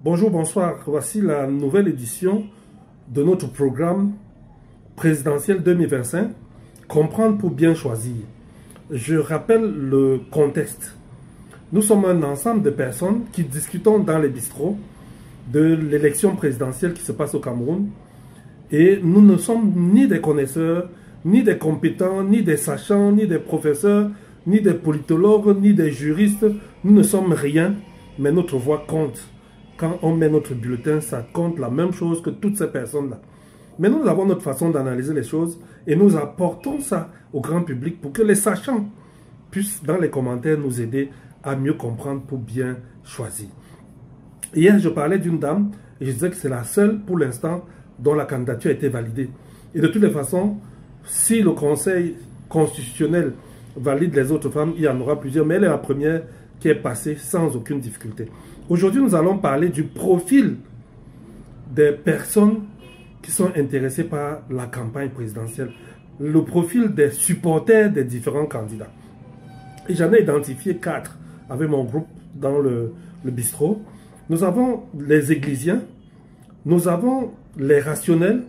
Bonjour, bonsoir. Voici la nouvelle édition de notre programme présidentiel 2025, Comprendre pour bien choisir. Je rappelle le contexte. Nous sommes un ensemble de personnes qui discutons dans les bistrots de l'élection présidentielle qui se passe au Cameroun. Et nous ne sommes ni des connaisseurs, ni des compétents, ni des sachants, ni des professeurs, ni des politologues, ni des juristes. Nous ne sommes rien, mais notre voix compte. Quand on met notre bulletin, ça compte la même chose que toutes ces personnes-là. Mais nous avons notre façon d'analyser les choses et nous apportons ça au grand public pour que les sachants puissent, dans les commentaires, nous aider à mieux comprendre pour bien choisir. Hier, je parlais d'une dame et je disais que c'est la seule, pour l'instant, dont la candidature a été validée. Et de toutes les façons, si le Conseil constitutionnel valide les autres femmes, il y en aura plusieurs, mais elle est la première qui est passée sans aucune difficulté. Aujourd'hui, nous allons parler du profil des personnes qui sont intéressées par la campagne présidentielle, le profil des supporters des différents candidats. Et j'en ai identifié 4 avec mon groupe dans le bistrot. Nous avons les églisiens, nous avons les rationnels,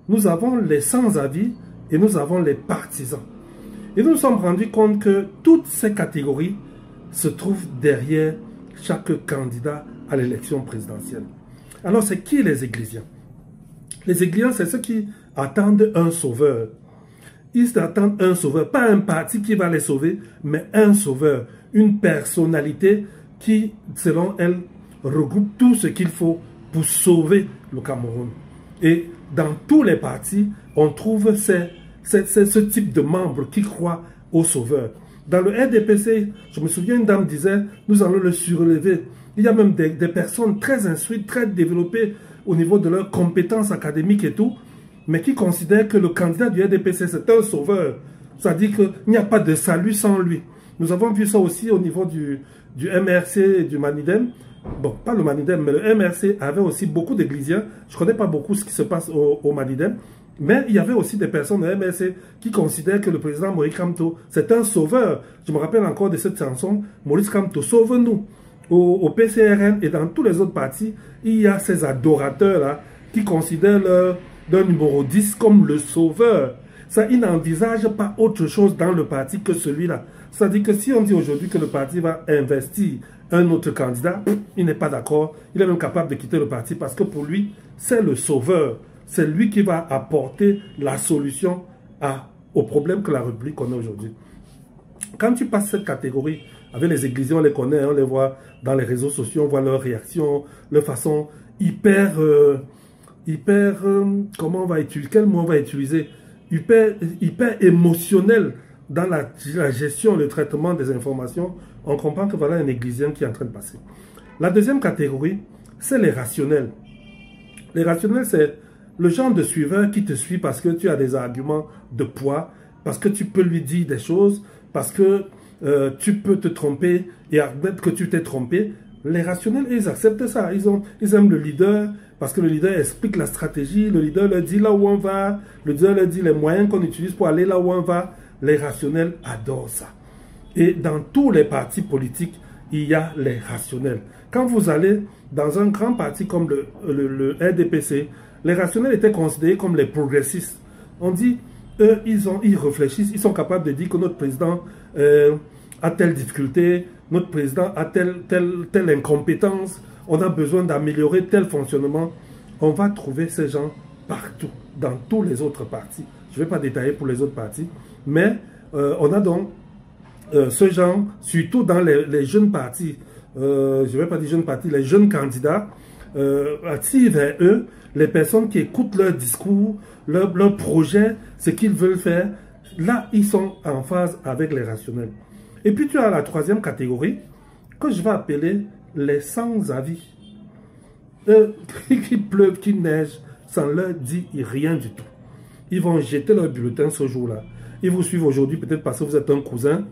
nous avons les sans-avis et nous avons les partisans. Et nous nous sommes rendus compte que toutes ces catégories se trouvent derrière chaque candidat à l'élection présidentielle. Alors, c'est qui les églisiens? Les églisiens, c'est ceux qui attendent un sauveur. Ils attendent un sauveur, pas un parti qui va les sauver, mais un sauveur, une personnalité qui, selon elle, regroupe tout ce qu'il faut pour sauver le Cameroun. Et dans tous les partis, on trouve ce type de membres qui croient au sauveur. Dans le RDPC, je me souviens, une dame disait, nous allons le surélever. Il y a même des personnes très instruites, très développées au niveau de leurs compétences académiques et tout, mais qui considèrent que le candidat du RDPC, c'est un sauveur. C'est-à-dire qu'il n'y a pas de salut sans lui. Nous avons vu ça aussi au niveau du MRC et du Manidem. Bon, pas le Manidem, mais le MRC avait aussi beaucoup d'églisiens. Je ne connais pas beaucoup ce qui se passe au Manidem. Mais il y avait aussi des personnes au MRC qui considèrent que le président Maurice Kamto, c'est un sauveur. Je me rappelle encore de cette chanson, Maurice Kamto, sauve-nous. Au PCRN et dans tous les autres partis, il y a ces adorateurs-là qui considèrent leur numéro 10 comme le sauveur. Ça, ils n'envisagent pas autre chose dans le parti que celui-là. C'est-à-dire que si on dit aujourd'hui que le parti va investir un autre candidat, il n'est pas d'accord. Il est même capable de quitter le parti parce que pour lui, c'est le sauveur. C'est lui qui va apporter la solution au problème que la République connaît aujourd'hui. Quand tu passes cette catégorie, avec les églises, on les connaît, on les voit dans les réseaux sociaux, on voit leurs réactions, leur façon hyper, comment on va utiliser, quel mot on va utiliser, hyper émotionnel dans la gestion, le traitement des informations. On comprend que voilà un églysien qui est en train de passer. La deuxième catégorie, c'est les rationnels. Les rationnels, c'est le genre de suiveur qui te suit parce que tu as des arguments de poids, parce que tu peux lui dire des choses, parce que tu peux te tromper et admettre que tu t'es trompé. Les rationnels, ils acceptent ça. Ils aiment le leader parce que le leader explique la stratégie, le leader leur dit là où on va, le leader leur dit les moyens qu'on utilise pour aller là où on va. Les rationnels adorent ça. Et dans tous les partis politiques, il y a les rationnels. Quand vous allez dans un grand parti comme le RDPC, les rationnels étaient considérés comme les progressistes. On dit, eux, ils réfléchissent, ils sont capables de dire que notre président a telle difficulté, notre président a telle incompétence, on a besoin d'améliorer tel fonctionnement. On va trouver ces gens partout, dans tous les autres partis. Je ne vais pas détailler pour les autres partis, mais on a donc ce genre, surtout dans les jeunes partis, je ne vais pas dire jeunes partis, les jeunes candidats, attirent vers eux les personnes qui écoutent leur discours, leur projet, ce qu'ils veulent faire. Là, ils sont en phase avec les rationnels. Et puis tu as la troisième catégorie que je vais appeler les sans-avis. Qui pleuve, qui neige, ça ne leur dit rien du tout. Ils vont jeter leur bulletin ce jour-là. Ils vous suivent aujourd'hui peut-être parce que vous êtes un cousin,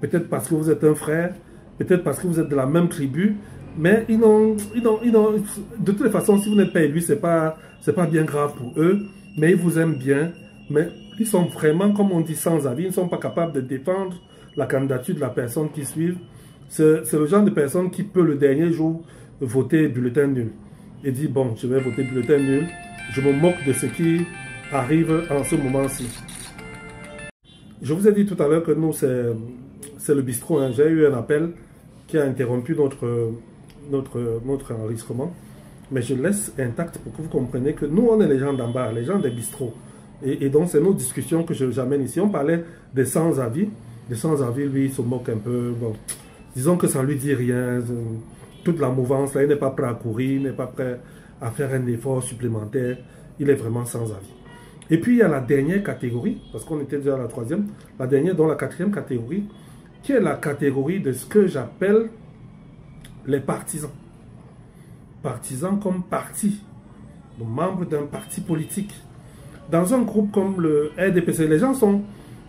peut-être parce que vous êtes un frère, peut-être parce que vous êtes de la même tribu, mais de toutes les façons, si vous n'êtes pas élu, c'est pas bien grave pour eux, mais ils vous aiment bien, mais ils sont vraiment, comme on dit, sans avis, ils ne sont pas capables de défendre la candidature de la personne qui suit. C'est le genre de personne qui peut le dernier jour voter bulletin nul. Et dit, bon, je vais voter bulletin nul. Je me moque de ce qui arrive en ce moment-ci. Je vous ai dit tout à l'heure que nous, c'est le bistrot. Hein. J'ai eu un appel qui a interrompu notre enregistrement. Mais je laisse intact pour que vous compreniez que nous, on est les gens d'en bas, les gens des bistrots. Et donc, c'est nos discussions que j'amène ici. On parlait des sans-avis. Les sans-avis, lui, il se moque un peu. Bon, disons que ça ne lui dit rien. Toute la mouvance, là, il n'est pas prêt à courir, il n'est pas prêt à faire un effort supplémentaire. Il est vraiment sans avis. Et puis, il y a la dernière catégorie, parce qu'on était déjà à la troisième, la dernière, dont la quatrième catégorie, qui est la catégorie de ce que j'appelle les partisans. Partisans comme parti, donc membres d'un parti politique. Dans un groupe comme le RDPC, les gens sont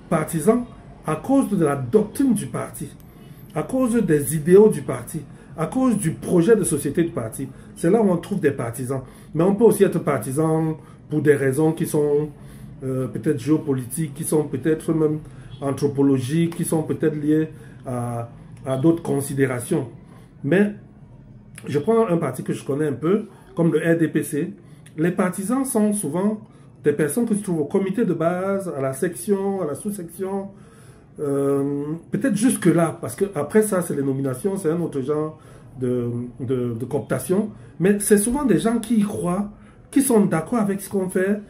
partisans à cause de la doctrine du parti, à cause des idéaux du parti, à cause du projet de société du parti. C'est là où on trouve des partisans. Mais on peut aussi être partisan pour des raisons qui sont peut-être géopolitiques, qui sont peut-être même anthropologiques, qui sont peut-être liées à d'autres considérations. Mais je prends un parti que je connais un peu, comme le RDPC. Les partisans sont souvent des personnes qui se trouvent au comité de base, à la section, à la sous-section, peut-être jusque-là, parce qu'après ça, c'est les nominations, c'est un autre genre de cooptation. Mais c'est souvent des gens qui y croient, qui sont d'accord avec ce qu'on fait,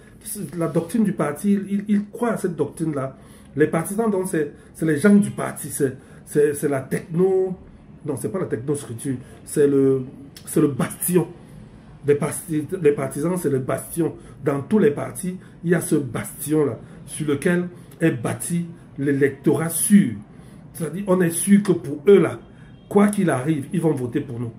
la doctrine du parti, ils croient à cette doctrine-là. Les partisans, donc, c'est les gens du parti, c'est la techno... Non, c'est pas la technoscriture, c'est le bastion. Les partisans, c'est le bastion. Dans tous les partis, il y a ce bastion-là, sur lequel est bâti l'électorat sûr. C'est-à-dire, on est sûr que pour eux, là, quoi qu'il arrive, ils vont voter pour nous.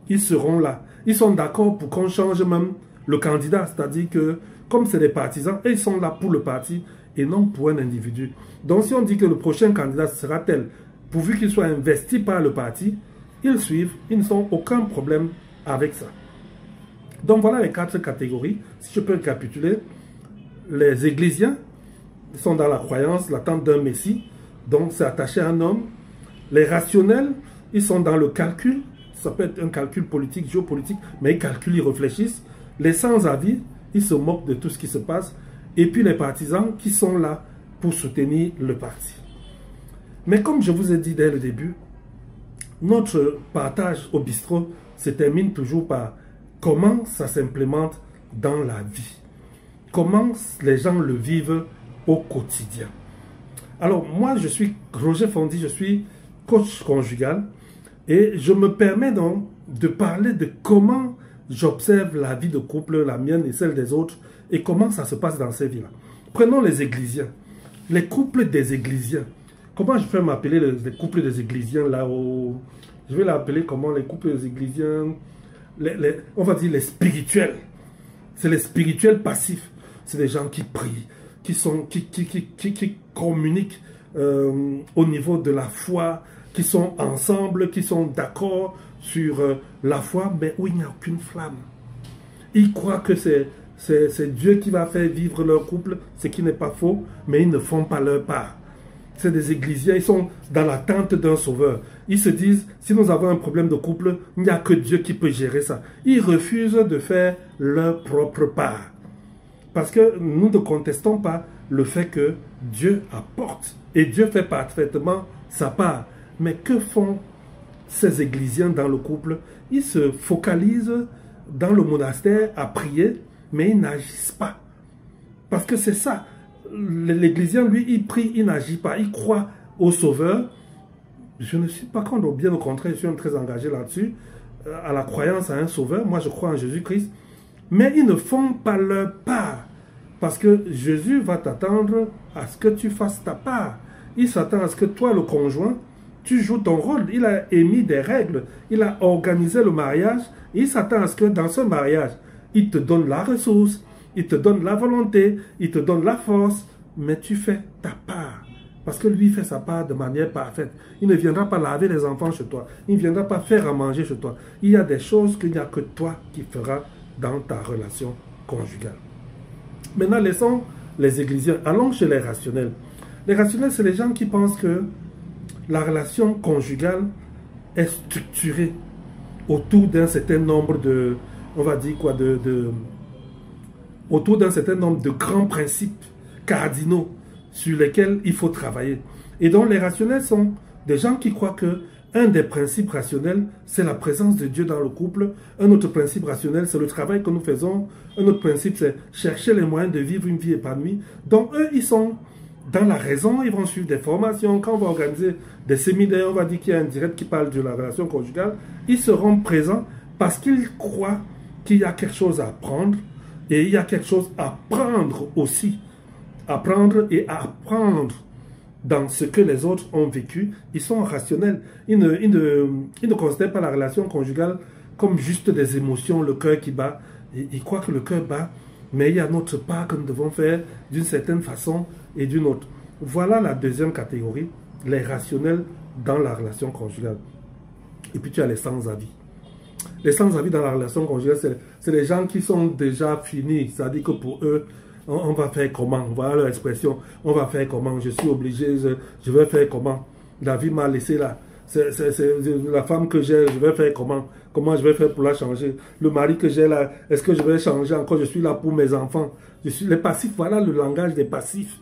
Ils seront là. Ils sont d'accord pour qu'on change même le candidat. C'est-à-dire que, comme c'est des partisans, ils sont là pour le parti et non pour un individu. Donc, si on dit que le prochain candidat sera tel, pourvu qu'il soit investi par le parti, ils suivent, ils n'ont aucun problème avec ça. Donc voilà les 4 catégories. Si je peux récapituler, les ecclésiens sont dans la croyance, l'attente d'un messie, donc c'est attaché à un homme. Les rationnels, ils sont dans le calcul, ça peut être un calcul politique, géopolitique, mais ils calculent, ils réfléchissent. Les sans-avis, ils se moquent de tout ce qui se passe. Et puis les partisans qui sont là pour soutenir le parti. Mais comme je vous ai dit dès le début, notre partage au bistrot se termine toujours par comment ça s'implémente dans la vie. Comment les gens le vivent au quotidien. Alors moi, je suis Roger Fondy, je suis coach conjugal et je me permets donc de parler de comment j'observe la vie de couple, la mienne et celle des autres, et comment ça se passe dans ces vies-là. Prenons les églisiens, les couples des églisiens. Comment je peux m'appeler les couples des églisiens là-haut? Je vais l'appeler comment les couples des églisiens, on va dire les spirituels. C'est les spirituels passifs. C'est des gens qui prient, qui communiquent au niveau de la foi, qui sont ensemble, qui sont d'accord sur la foi, mais où il n'y a aucune flamme. Ils croient que c'est Dieu qui va faire vivre leur couple, ce qui n'est pas faux, mais ils ne font pas leur part. C'est des églisiens, ils sont dans l'attente d'un sauveur. Ils se disent, si nous avons un problème de couple, il n'y a que Dieu qui peut gérer ça. Ils refusent de faire leur propre part. Parce que nous ne contestons pas le fait que Dieu apporte. Et Dieu fait parfaitement sa part. Mais que font ces églisiens dans le couple? Ils se focalisent dans le monastère à prier, mais ils n'agissent pas. Parce que c'est ça. L'églésien, lui, il prie, il n'agit pas. Il croit au sauveur. Je ne suis pas contre, bien au contraire, je suis très engagé là-dessus. À la croyance à un sauveur. Moi, je crois en Jésus-Christ. Mais ils ne font pas leur part. Parce que Jésus va t'attendre à ce que tu fasses ta part. Il s'attend à ce que toi, le conjoint, tu joues ton rôle. Il a émis des règles. Il a organisé le mariage. Et il s'attend à ce que dans ce mariage, il te donne la ressource, il te donne la volonté, il te donne la force. Mais tu fais ta part. Parce que lui fait sa part de manière parfaite. Il ne viendra pas laver les enfants chez toi. Il ne viendra pas faire à manger chez toi. Il y a des choses qu'il n'y a que toi qui feras dans ta relation conjugale. Maintenant, laissons les églisiens. Allons chez les rationnels. Les rationnels, c'est les gens qui pensent que la relation conjugale est structurée. autour d'un certain nombre de, on va dire quoi, autour d'un certain nombre de grands principes cardinaux sur lesquels il faut travailler. Et donc les rationnels sont des gens qui croient que un des principes rationnels, c'est la présence de Dieu dans le couple. Un autre principe rationnel, c'est le travail que nous faisons. Un autre principe, c'est chercher les moyens de vivre une vie épanouie. Donc eux, ils sont dans la raison, ils vont suivre des formations. Quand on va organiser des séminaires, on va dire qu'il y a un direct qui parle de la relation conjugale, ils seront présents parce qu'ils croient qu'il y a quelque chose à apprendre et il y a quelque chose à prendre aussi. Apprendre et à apprendre dans ce que les autres ont vécu. Ils sont rationnels. Ils ne considèrent pas la relation conjugale comme juste des émotions, le cœur qui bat. Ils croient que le cœur bat, mais il y a notre part que nous devons faire d'une certaine façon et d'une autre. Voilà la deuxième catégorie, les rationnels dans la relation conjugale. Et puis tu as les sans-avis. Les sans-avis dans la relation conjugale, c'est les gens qui sont déjà finis. C'est-à-dire que pour eux, on va faire comment? Voilà leur expression. On va faire comment? Je suis obligé, je vais faire comment? La vie m'a laissé là. C'est la femme que j'ai, je vais faire comment? Comment je vais faire pour la changer? Le mari que j'ai là, est-ce que je vais changer encore? Je suis là pour mes enfants. Les passifs, voilà le langage des passifs.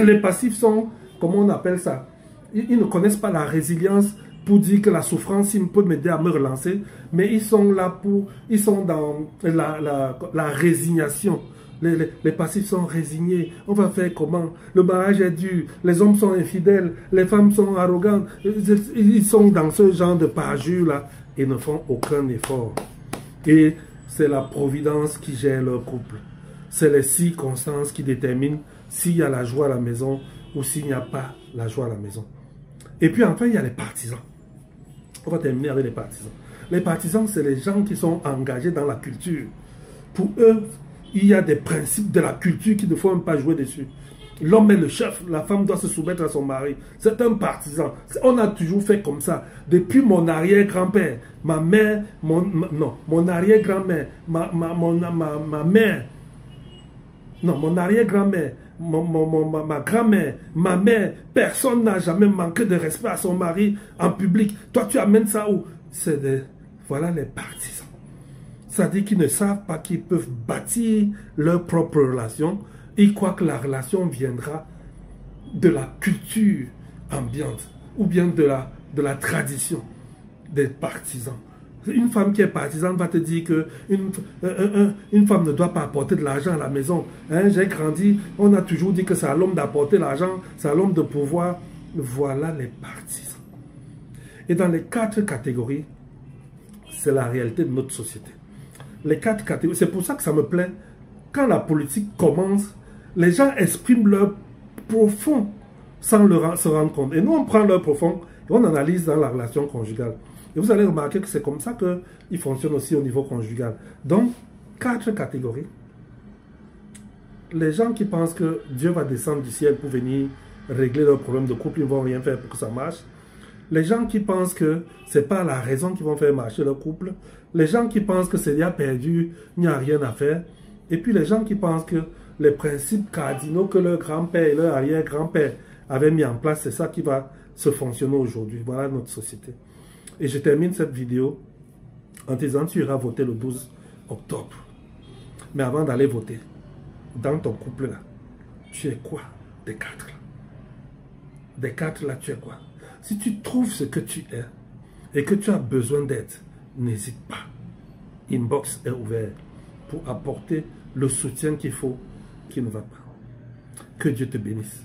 Les passifs sont, comment on appelle ça? Ils ne connaissent pas la résilience pour dire que la souffrance, il peut m'aider à me relancer. Mais ils sont là pour, ils sont dans la résignation. Les passifs sont résignés. On va faire comment? Le mariage est dur. Les hommes sont infidèles. Les femmes sont arrogantes. Ils sont dans ce genre de parjure-là et ne font aucun effort. Et c'est la providence qui gère leur couple. C'est les circonstances qui déterminent s'il y a la joie à la maison ou s'il n'y a pas la joie à la maison. Et puis enfin, il y a les partisans. On va terminer avec les partisans. Les partisans, c'est les gens qui sont engagés dans la culture. Pour eux, il y a des principes de la culture qui ne faut même pas jouer dessus. L'homme est le chef, la femme doit se soumettre à son mari. C'est un partisan. On a toujours fait comme ça. Depuis mon arrière-grand-père, ma mère, mon arrière-grand-mère, ma mère, non, mon arrière-grand-mère, ma grand-mère, ma mère, personne n'a jamais manqué de respect à son mari en public. Toi, tu amènes ça où? Voilà les partisans. C'est-à-dire qu'ils ne savent pas qu'ils peuvent bâtir leur propre relation. Ils croient que la relation viendra de la culture ambiante ou bien de la tradition des partisans. Une femme qui est partisane va te dire qu'une femme ne doit pas apporter de l'argent à la maison. Hein, j'ai grandi, on a toujours dit que c'est à l'homme d'apporter l'argent, c'est à l'homme de pouvoir. Voilà les partisans. Et dans les 4 catégories, c'est la réalité de notre société. Les 4 catégories, c'est pour ça que ça me plaît. Quand la politique commence, les gens expriment leur profond sans se rendre compte. Et nous, on prend leur profond et on analyse dans la relation conjugale. Et vous allez remarquer que c'est comme ça qu'il fonctionne aussi au niveau conjugal. Donc, 4 catégories. Les gens qui pensent que Dieu va descendre du ciel pour venir régler leurs problèmes de couple, ils ne vont rien faire pour que ça marche. Les gens qui pensent que ce n'est pas la raison qui vont faire marcher leur couple. Les gens qui pensent que c'est déjà perdu, il n'y a rien à faire. Et puis les gens qui pensent que les principes cardinaux que leur grand-père et leur arrière-grand-père avaient mis en place, c'est ça qui va se fonctionner aujourd'hui. Voilà notre société. Et je termine cette vidéo en te disant, tu iras voter le 12 octobre. Mais avant d'aller voter, dans ton couple là, tu es quoi des 4 là? Des 4 là, tu es quoi? Si tu trouves ce que tu es et que tu as besoin d'aide, n'hésite pas. Inbox est ouvert pour apporter le soutien qu'il faut, qui ne va pas. Que Dieu te bénisse.